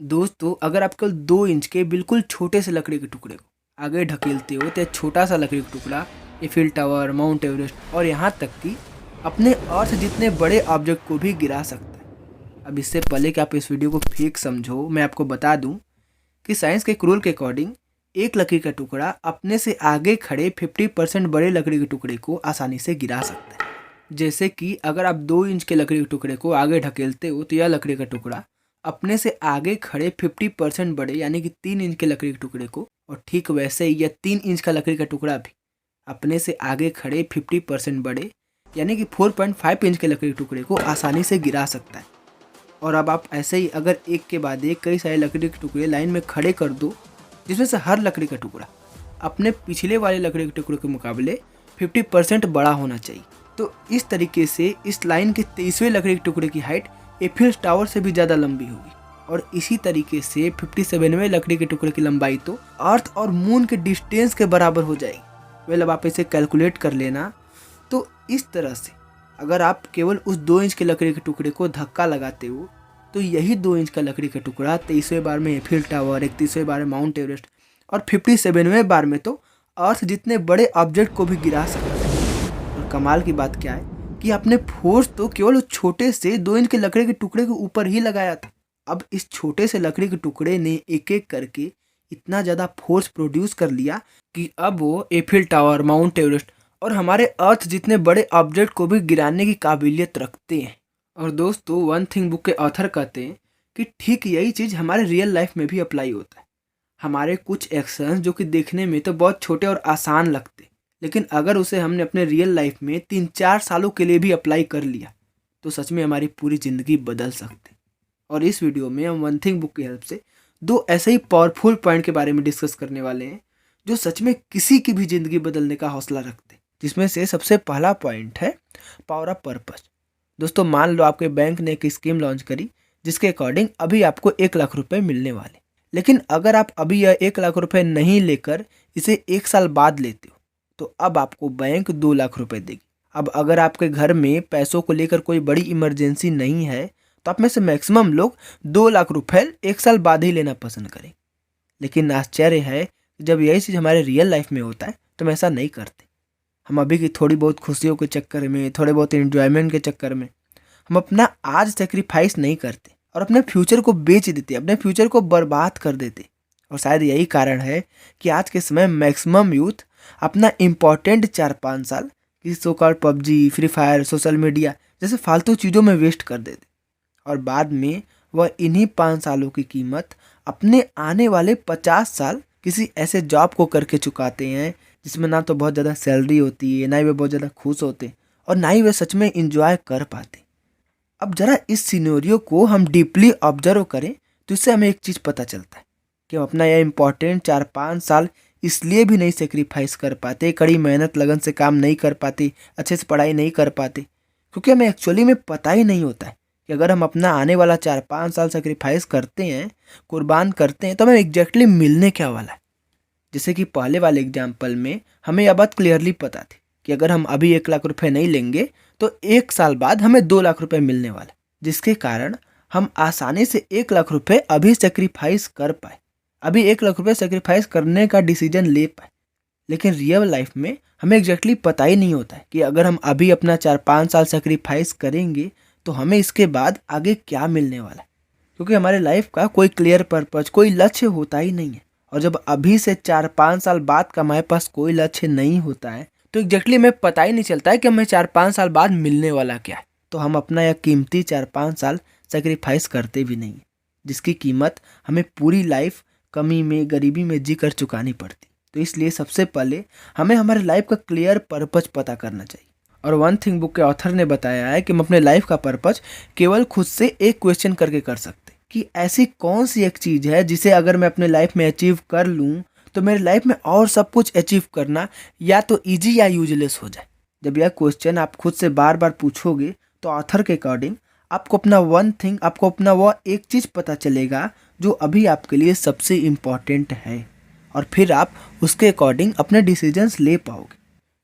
दोस्तों, अगर आप केवल 2 इंच के बिल्कुल छोटे से लकड़ी के टुकड़े को आगे ढकेलते हो तो छोटा सा लकड़ी का टुकड़ा एफिल टावर, माउंट एवरेस्ट और यहाँ तक कि अपने अर्थ जितने बड़े ऑब्जेक्ट को भी गिरा सकता है। अब इससे पहले कि आप इस वीडियो को फेक समझो, मैं आपको बता दूं कि साइंस के एक रूल के अकॉर्डिंग एक लकड़ी का टुकड़ा अपने से आगे खड़े 50% बड़े लकड़ी के टुकड़े को आसानी से गिरा सकता है। जैसे कि अगर आप 2 इंच के लकड़ी के टुकड़े को आगे ढकेलते हो तो यह लकड़ी का टुकड़ा अपने से आगे खड़े 50% बड़े यानी कि 3 इंच के लकड़ी के टुकड़े को, और ठीक वैसे ही यह 3 इंच का लकड़ी का टुकड़ा भी अपने से आगे खड़े 50% बड़े यानी कि 4.5 इंच के लकड़ी के टुकड़े को आसानी से गिरा सकता है। और अब आप ऐसे ही अगर एक के बाद एक कई सारे लकड़ी के टुकड़े लाइन में खड़े कर दो, जिसमें से हर लकड़ी का टुकड़ा अपने पिछले वाले लकड़ी के टुकड़े के मुकाबले 50% बड़ा होना चाहिए, तो इस तरीके से इस लाइन के 23वें लकड़ी के टुकड़े की हाइट एफिल टावर से भी ज़्यादा लंबी होगी। और इसी तरीके से 57वें लकड़ी के टुकड़े की लंबाई तो अर्थ और मून के डिस्टेंस के बराबर हो जाएगी। अब आप इसे कैलकुलेट कर लेना। तो इस तरह से अगर आप केवल उस 2 इंच के लकड़ी के टुकड़े को धक्का लगाते हो तो यही 2 इंच का लकड़ी का टुकड़ा 23वें बार में एफिल टावर, 31वें बार में माउंट एवरेस्ट और 57वें बार में तो अर्थ जितने बड़े ऑब्जेक्ट को भी गिरा सकता है। और कमाल की बात क्या है कि आपने फोर्स तो केवल उस छोटे से 2 इंच के लकड़ी के टुकड़े के ऊपर ही लगाया था। अब इस छोटे से लकड़ी के टुकड़े ने एक एक करके इतना ज़्यादा फोर्स प्रोड्यूस कर लिया कि अब वो एफिल टावर, माउंट एवरेस्ट और हमारे अर्थ जितने बड़े ऑब्जेक्ट को भी गिराने की काबिलियत रखते हैं। और दोस्तों, वन थिंग बुक के ऑथर कहते हैं कि ठीक यही चीज़ हमारे रियल लाइफ में भी अप्लाई होता है। हमारे कुछ एक्शंस जो कि देखने में तो बहुत छोटे और आसान लगते, लेकिन अगर उसे हमने अपने रियल लाइफ में 3-4 सालों के लिए भी अप्लाई कर लिया तो सच में हमारी पूरी ज़िंदगी बदल सकती। और इस वीडियो में हम वन थिंग बुक की हेल्प से 2 ऐसे ही पावरफुल पॉइंट के बारे में डिस्कस करने वाले हैं जो सच में किसी की भी ज़िंदगी बदलने का हौसला रखते, जिसमें से सबसे पहला पॉइंट है पावर ऑफ पर्पस। दोस्तों, मान लो आपके बैंक ने एक स्कीम लॉन्च करी जिसके अकॉर्डिंग अभी आपको 1 लाख रुपए मिलने वाले, लेकिन अगर आप अभी यह 1 लाख रुपए नहीं लेकर इसे 1 साल बाद लेते हो तो अब आपको बैंक 2 लाख रुपए देगी। अब अगर आपके घर में पैसों को लेकर कोई बड़ी इमरजेंसी नहीं है तो आप में से मैक्सिमम लोग 2 लाख रुपए 1 साल बाद ही लेना पसंद करें। लेकिन आश्चर्य है कि जब यही चीज़ हमारे रियल लाइफ में होता है तो हम ऐसा नहीं करते। हम अभी की थोड़ी बहुत खुशियों के चक्कर में, थोड़े बहुत एंजॉयमेंट के चक्कर में हम अपना आज सेक्रीफाइस नहीं करते और अपने फ्यूचर को बेच देते, अपने फ्यूचर को बर्बाद कर देते। और शायद यही कारण है कि आज के समय मैक्सिमम यूथ अपना इम्पॉर्टेंट 4-5 साल किसी so called PUBG, free fire, social media जैसे फालतू चीज़ों में वेस्ट कर देते, और बाद में वह इन्हीं 5 सालों की कीमत अपने आने वाले 50 साल किसी ऐसे जॉब को करके चुकाते हैं जिसमें ना तो बहुत ज़्यादा सैलरी होती है, ना ही वे बहुत ज़्यादा खुश होते और ना ही वे सच में इंजॉय कर पाते। अब ज़रा इस सिनेरियो को हम डीपली ऑब्जर्व करें तो इससे हमें एक चीज़ पता चलता है कि हम अपना यह इम्पॉर्टेंट 4-5 साल इसलिए भी नहीं सेक्रीफाइस कर पाते, कड़ी मेहनत लगन से काम नहीं कर पाते, अच्छे से पढ़ाई नहीं कर पाते, क्योंकि हमें एक्चुअली में पता ही नहीं होता है कि अगर हम अपना आने वाला 4-5 साल सेक्रीफाइस करते हैं, कुर्बान करते हैं, तो हमें एग्जैक्टली मिलने क्या वाला है। जैसे कि पहले वाले एग्जाम्पल में हमें यह बात क्लियरली पता थी कि अगर हम अभी 1 लाख रुपए नहीं लेंगे तो 1 साल बाद हमें 2 लाख रुपए मिलने वाला, जिसके कारण हम आसानी से 1 लाख रुपए अभी सेक्रीफाइस कर पाए, अभी 1 लाख रुपए सेक्रीफाइस करने का डिसीजन ले पाए। लेकिन रियल लाइफ में हमें एग्जैक्टली पता ही नहीं होता है कि अगर हम अभी अपना 4-5 साल सेक्रीफाइस करेंगे तो हमें इसके बाद आगे क्या मिलने वाला है, क्योंकि हमारे लाइफ का कोई क्लियर पर्पज, कोई लक्ष्य होता ही नहीं है। और जब अभी से 4-5 साल बाद का हमारे पास कोई लक्ष्य नहीं होता है तो एग्जैक्टली हमें पता ही नहीं चलता है कि हमें 4-5 साल बाद मिलने वाला क्या है। तो हम अपना यह कीमती 4-5 साल सेक्रीफाइस करते भी नहीं है, जिसकी कीमत हमें पूरी लाइफ कमी में, गरीबी में जी कर चुकानी पड़ती। तो इसलिए सबसे पहले हमें हमारे लाइफ का क्लियर पर्पज पता करना चाहिए। और वन थिंग बुक के ऑथर ने बताया है कि हम अपने लाइफ का पर्पज केवल खुद से एक क्वेश्चन करके कर सकते कि ऐसी कौन सी एक चीज़ है जिसे अगर मैं अपने लाइफ में अचीव कर लूँ तो मेरे लाइफ में और सब कुछ अचीव करना या तो ईजी या यूजलेस हो जाए। जब यह क्वेश्चन आप खुद से बार बार पूछोगे तो ऑथर के अकॉर्डिंग आपको अपना आपको अपना वह एक चीज़ पता चलेगा जो अभी आपके लिए सबसे इम्पॉर्टेंट है, और फिर आप उसके अकॉर्डिंग अपने डिसीजंस ले पाओगे।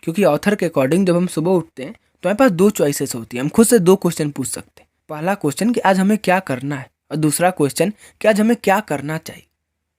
क्योंकि ऑथर के अकॉर्डिंग जब हम सुबह उठते हैं तो हमारे पास 2 चॉइसेस होती है। हम खुद से 2 क्वेश्चन पूछ सकते हैं। पहला क्वेश्चन कि आज हमें क्या करना है, और दूसरा क्वेश्चन कि आज हमें क्या करना चाहिए।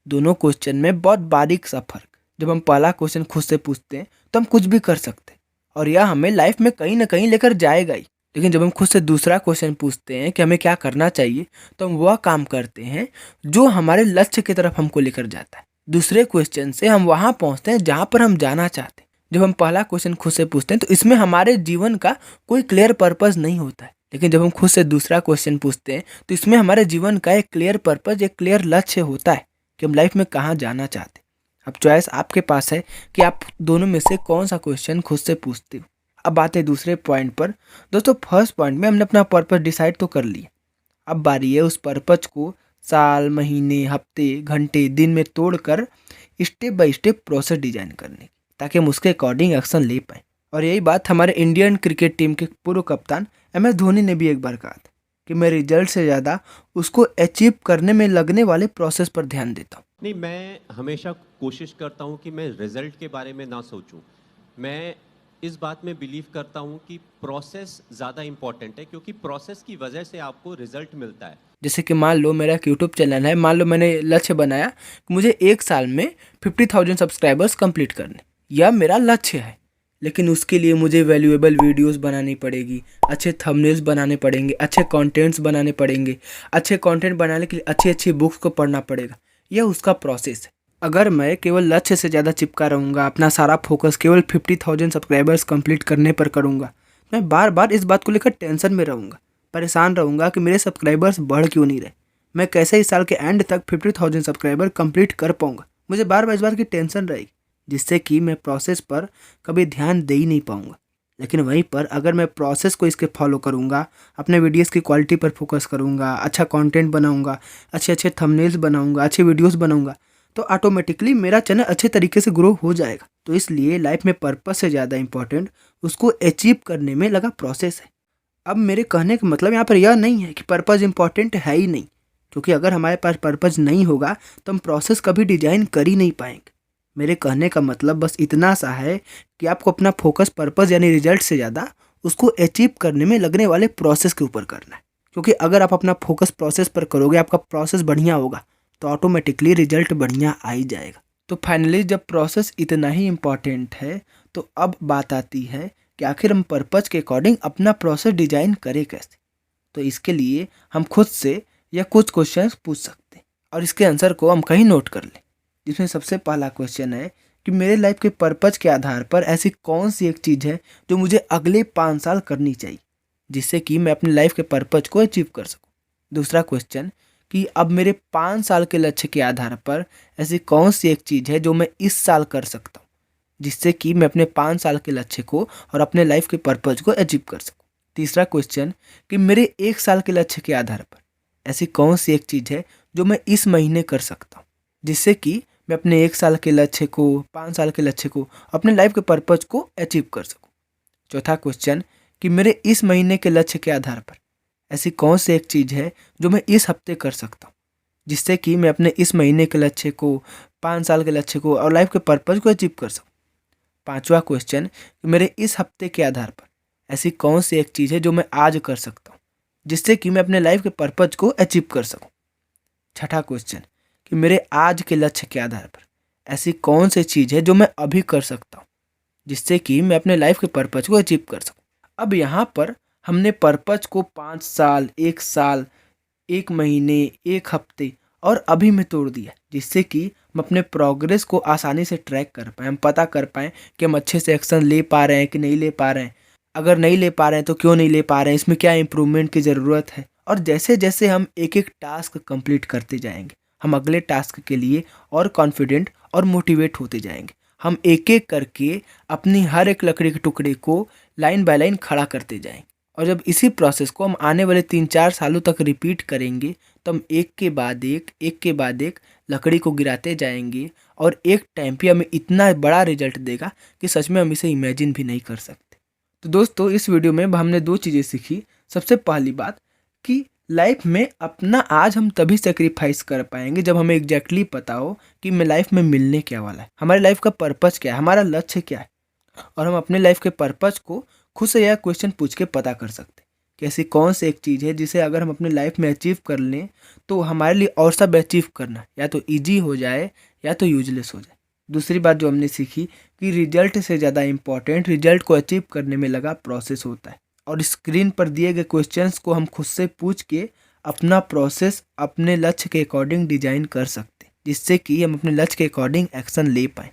दोनों क्वेश्चन में बहुत बारीक सा फर्क। जब हम पहला क्वेश्चन खुद से पूछते हैं तो हम कुछ भी कर सकते हैं और यह हमें लाइफ में कहीं ना कहीं लेकर जाएगा ही। लेकिन जब हम खुद से दूसरा क्वेश्चन पूछते हैं कि हमें क्या करना चाहिए, तो हम वह काम करते हैं जो हमारे लक्ष्य की तरफ हमको लेकर जाता है। दूसरे क्वेश्चन से हम वहाँ पहुँचते हैं जहाँ पर हम जाना चाहते हैं। जब हम पहला क्वेश्चन खुद से पूछते हैं तो इसमें हमारे जीवन का कोई क्लियर पर्पस नहीं होता है। लेकिन जब हम खुद से दूसरा क्वेश्चन पूछते हैं तो इसमें हमारे जीवन का एक क्लियर पर्पस, एक क्लियर लक्ष्य होता है कि हम लाइफ में कहाँ जाना चाहते हैं। अब चॉइस आपके पास है कि आप दोनों में से कौन सा क्वेश्चन खुद से पूछते हो। अब आते हैं दूसरे पॉइंट पर। दोस्तों, फर्स्ट पॉइंट में हमने अपना पर्पस डिसाइड तो कर लिया। अब बारी है उस पर्पस को साल, महीने, हफ्ते, घंटे, दिन में तोड़कर step by step process design करने की, ताकि हम उसके अकॉर्डिंग एक्शन ले पाएँ। और यही बात हमारे इंडियन क्रिकेट टीम के पूर्व कप्तान MS धोनी ने भी एक बार कहा था कि मैं रिजल्ट से ज़्यादा उसको अचीव करने में लगने वाले प्रोसेस पर ध्यान देता हूँ। नहीं, मैं हमेशा कोशिश करता हूँ कि मैं रिजल्ट के बारे में ना सोचूं। मैं इस बात में बिलीव करता हूँ कि प्रोसेस ज़्यादा इम्पॉर्टेंट है, क्योंकि प्रोसेस की वजह से आपको रिजल्ट मिलता है। जैसे कि मान लो मेरा एक यूट्यूब चैनल है, मान लो मैंने लक्ष्य बनाया कि मुझे 1 साल में 50,000 सब्सक्राइबर्स कंप्लीट करने, यह मेरा लक्ष्य है। लेकिन उसके लिए मुझे वैल्यूएबल वीडियोस बनानी पड़ेगी, अच्छे थंबनेल्स बनाने पड़ेंगे, अच्छे कंटेंट्स बनाने पड़ेंगे, अच्छे कंटेंट बनाने के लिए अच्छी अच्छी बुक्स को पढ़ना पड़ेगा। यह उसका प्रोसेस है। अगर मैं केवल लक्ष्य से ज़्यादा चिपका रहूँगा, अपना सारा फोकस केवल 50,000 सब्सक्राइबर्स कंप्लीट करने पर करूँगा, मैं बार बार इस बात को लेकर टेंशन में रहूँगा, परेशान रहूँगा कि मेरे सब्सक्राइबर्स बढ़ क्यों नहीं रहे, मैं कैसे इस साल के एंड तक 50,000 सब्सक्राइबर कंप्लीट कर पाऊँगा। मुझे बार बार इस बात की टेंशन रहेगी, जिससे कि मैं प्रोसेस पर कभी ध्यान दे ही नहीं पाऊँगा। लेकिन वहीं पर अगर मैं प्रोसेस को इसके फॉलो करूँगा, अपने वीडियोस की क्वालिटी पर फोकस करूँगा, अच्छा कंटेंट बनाऊँगा, अच्छे अच्छे थंबनेल्स बनाऊँगा, अच्छे वीडियोस बनाऊँगा, तो ऑटोमेटिकली मेरा चैनल अच्छे तरीके से ग्रो हो जाएगा। तो इसलिए लाइफ में पर्पस से ज़्यादा इंपॉर्टेंट उसको अचीव करने में लगा प्रोसेस है। अब मेरे कहने का मतलब यहाँ पर यह नहीं है कि पर्पस इंपॉर्टेंट है ही नहीं, क्योंकि अगर हमारे पास पर्पस नहीं होगा तो हम प्रोसेस कभी डिजाइन कर ही नहीं पाएंगे। मेरे कहने का मतलब बस इतना सा है कि आपको अपना फोकस पर्पस यानी रिजल्ट से ज़्यादा उसको अचीव करने में लगने वाले प्रोसेस के ऊपर करना है। क्योंकि अगर आप अपना फोकस प्रोसेस पर करोगे, आपका प्रोसेस बढ़िया होगा, तो ऑटोमेटिकली रिजल्ट बढ़िया आ ही जाएगा। तो फाइनली जब प्रोसेस इतना ही इम्पॉर्टेंट है, तो अब बात आती है कि आखिर हम पर्पस के अकॉर्डिंग अपना प्रोसेस डिजाइन करें कैसे। तो इसके लिए हम खुद से या कुछ क्वेश्चंस पूछ सकते हैं और इसके आंसर को हम कहीं नोट कर लें। जिसमें सबसे पहला क्वेश्चन है कि मेरे लाइफ के पर्पस के आधार पर ऐसी कौन सी एक चीज़ है जो मुझे अगले 5 साल करनी चाहिए, जिससे कि मैं अपनी लाइफ के पर्पस को अचीव कर सकूं। दूसरा क्वेश्चन कि अब मेरे 5 साल के लक्ष्य के आधार पर ऐसी कौन सी एक चीज़ है जो मैं इस साल कर सकता हूँ, जिससे कि मैं अपने 5 साल के लक्ष्य को और अपने लाइफ के पर्पस को अचीव कर सकूँ। तीसरा क्वेश्चन कि मेरे 1 साल के लक्ष्य के आधार पर ऐसी कौन सी एक चीज़ है जो मैं इस महीने कर सकता हूँ, जिससे कि मैं अपने 1 साल के लक्ष्य को, 5 साल के लक्ष्य को, अपने लाइफ के पर्पस को अचीव कर सकूं। चौथा क्वेश्चन कि मेरे इस महीने के लक्ष्य के आधार पर ऐसी कौन सी एक चीज़ है जो मैं इस हफ्ते कर सकता हूं, जिससे कि मैं अपने इस महीने के लक्ष्य को, 5 साल के लक्ष्य को और लाइफ के पर्पस को अचीव कर सकूं। पांचवा क्वेश्चन कि मेरे इस हफ्ते के आधार पर ऐसी कौन सी एक चीज़ है जो मैं आज कर सकता हूँ, जिससे कि मैं अपने लाइफ के पर्पस को अचीव कर सकूँ। छठा क्वेश्चन कि मेरे आज के लक्ष्य के आधार पर ऐसी कौन सी चीज़ है जो मैं अभी कर सकता हूँ, जिससे कि मैं अपने लाइफ के पर्पस को अचीव कर सकूँ। अब यहाँ पर हमने पर्पस को 5 साल, 1 साल, 1 महीने, 1 हफ्ते और अभी में तोड़ दिया, जिससे कि हम अपने प्रोग्रेस को आसानी से ट्रैक कर पाएँ, हम पता कर पाएँ कि हम अच्छे से एक्शन ले पा रहे हैं कि नहीं ले पा रहे हैं। अगर नहीं ले पा रहे हैं तो क्यों नहीं ले पा रहे हैं, इसमें क्या इम्प्रूवमेंट की ज़रूरत है। और जैसे जैसे हम एक एक टास्क कंप्लीट करते जाएंगे, हम अगले टास्क के लिए और कॉन्फिडेंट और मोटिवेट होते जाएंगे। हम एक एक करके अपनी हर एक लकड़ी के टुकड़े को लाइन बाय लाइन खड़ा करते जाएंगे। और जब इसी प्रोसेस को हम आने वाले 3-4 सालों तक रिपीट करेंगे, तो हम एक के बाद एक लकड़ी को गिराते जाएंगे और एक टाइम पे हमें इतना बड़ा रिजल्ट देगा कि सच में हम इसे इमेजिन भी नहीं कर सकते। तो दोस्तों, इस वीडियो में हमने 2 चीज़ें सीखी। सबसे पहली बात कि लाइफ में अपना आज हम तभी सेक्रीफाइस कर पाएंगे जब हमें एग्जैक्टली पता हो कि मैं लाइफ में मिलने क्या वाला है, हमारे लाइफ का पर्पस क्या है, हमारा लक्ष्य क्या है। और हम अपने लाइफ के पर्पस को खुद से यह क्वेश्चन पूछ के पता कर सकते हैं कि ऐसी कौन सी एक चीज़ है जिसे अगर हम अपने लाइफ में अचीव कर लें तो हमारे लिए और सब अचीव करना या तो ईजी हो जाए या तो यूजलेस हो जाए। दूसरी बात जो हमने सीखी कि रिजल्ट से ज़्यादा इम्पॉर्टेंट रिजल्ट को अचीव करने में लगा प्रोसेस होता है, और स्क्रीन पर दिए गए क्वेश्चंस को हम खुद से पूछ के अपना प्रोसेस अपने लक्ष्य के अकॉर्डिंग डिजाइन कर सकते हैं, जिससे कि हम अपने लक्ष्य के अकॉर्डिंग एक्शन ले पाएँ।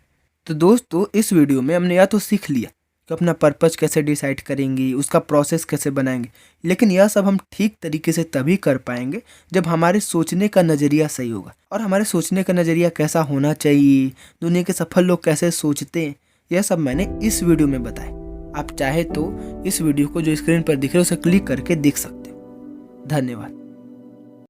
तो दोस्तों, इस वीडियो में हमने या तो सीख लिया कि अपना पर्पस कैसे डिसाइड करेंगे, उसका प्रोसेस कैसे बनाएंगे, लेकिन यह सब हम ठीक तरीके से तभी कर पाएंगे जब हमारे सोचने का नज़रिया सही होगा। और हमारे सोचने का नज़रिया कैसा होना चाहिए, दुनिया के सफल लोग कैसे सोचते हैं, यह सब मैंने इस वीडियो में बताया। आप चाहे तो इस वीडियो को जो स्क्रीन पर दिख रहा है उसे क्लिक करके देख सकते हो। धन्यवाद।